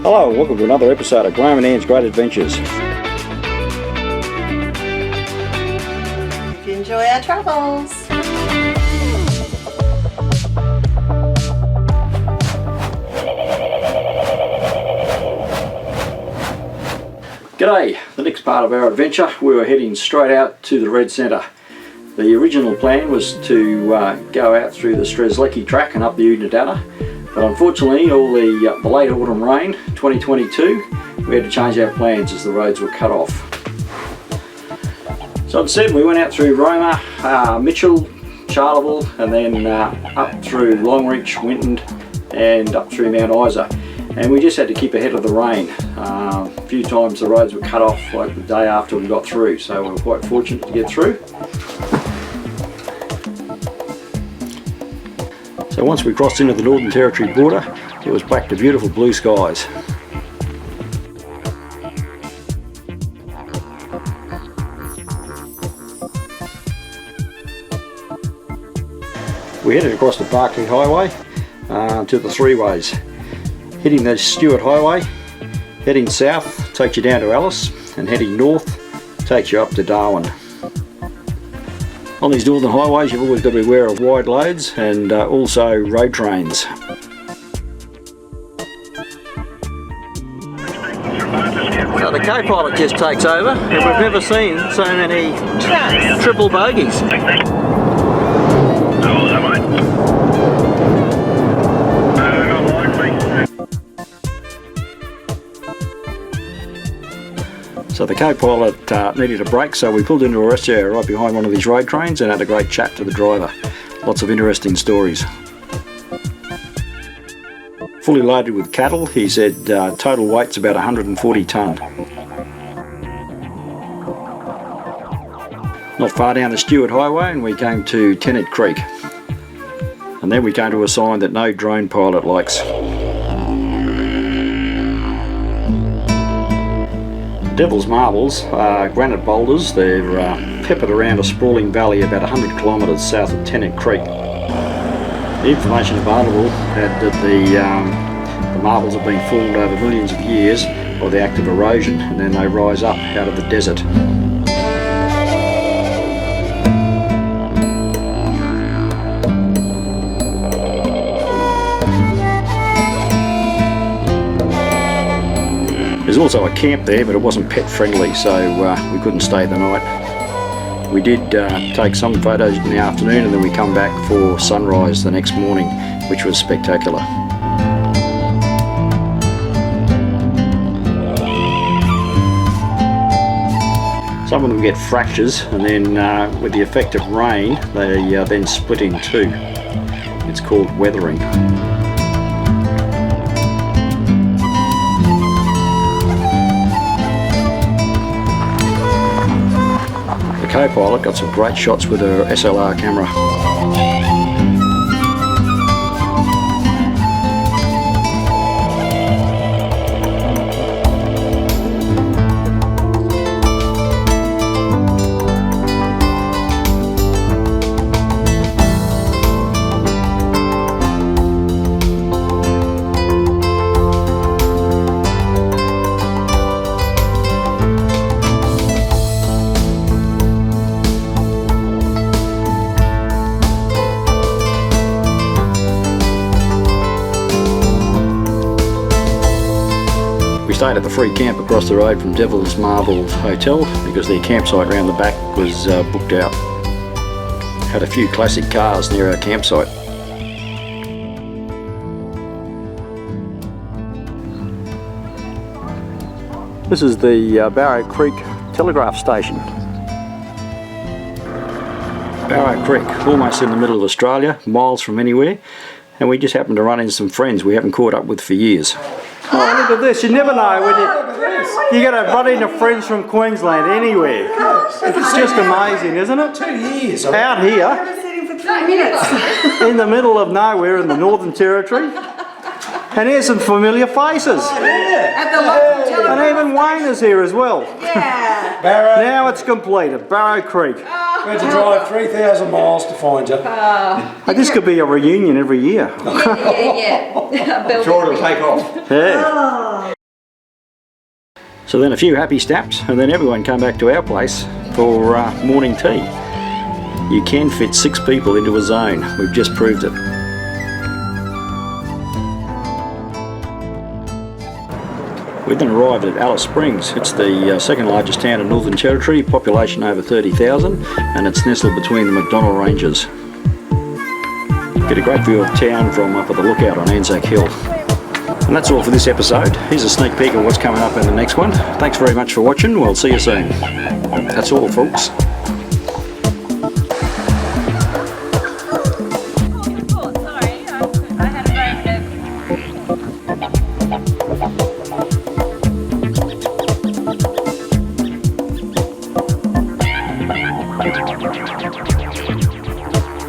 Hello and welcome to another episode of Graham and Ann's Great Adventures. If you enjoy our travels. G'day, the next part of our adventure we were heading straight out to the Red Centre. The original plan was to go out through the Strzelecki track and up the Udnadatta, but unfortunately all the late autumn rain 2022 we had to change our plans as the roads were cut off. So instead we went out through Roma, Mitchell, Charleville, and then up through Longreach, Winton and up through Mount Isa. And we just had to keep ahead of the rain. A few times the roads were cut off like the day after we got through, so we were quite fortunate to get through. So once we crossed into the Northern Territory border, it was back to beautiful blue skies. We headed across the Barclay Highway to the three ways. Hitting the Stewart Highway, heading south takes you down to Alice, and heading north takes you up to Darwin. On these northern highways you've always got to be aware of wide loads and also road trains. So the co-pilot just takes over, and we've never seen so many triple bogies. So the co-pilot needed a break, so we pulled into a rest area right behind one of these road trains and had a great chat to the driver. Lots of interesting stories. Fully loaded with cattle, he said total weight's about 140 tonne. Not far down the Stewart Highway and we came to Tennant Creek. And then we came to a sign that no drone pilot likes. Devil's Marbles are granite boulders. They're peppered around a sprawling valley about 100 kilometres south of Tennant Creek. The information available had that the marbles have been formed over millions of years by the act of erosion, and then they rise up out of the desert. There's also a camp there, but it wasn't pet friendly, so we couldn't stay the night. We did take some photos in the afternoon and then we come back for sunrise the next morning, which was spectacular. Some of them get fractures, and then with the effect of rain they then split in two. It's called weathering. The co-pilot got some great shots with her SLR camera. We stayed at the free camp across the road from Devil's Marble Hotel because their campsite around the back was booked out. Had a few classic cars near our campsite. This is the Barrow Creek telegraph station. Barrow Creek, almost in the middle of Australia, miles from anywhere, and we just happened to run into some friends we haven't caught up with for years. Oh, look at this. You never know when you're going to run into friends from Queensland anywhere. It's just amazing, isn't it? 2 years. Out here, I've been sitting for 3 minutes. in the middle of nowhere in the Northern Territory. And here's some familiar faces. At the local telephone. And even Wayne is here as well. Yeah. Barrow. Now it's completed. Barrow Creek. We had to drive 3,000 miles to find you. This could be a reunion every year. Yeah. Sure it'll take off. Yeah. So then a few happy snaps, and then everyone came back to our place for morning tea. You can fit 6 people into a zone. We've just proved it. We've then arrived at Alice Springs. It's the second largest town in Northern Territory, population over 30,000, and it's nestled between the McDonnell Ranges. Get a great view of town from up at the lookout on Anzac Hill. And that's all for this episode. Here's a sneak peek of what's coming up in the next one. Thanks very much for watching. We'll see you soon. That's all, folks.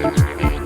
Sorry.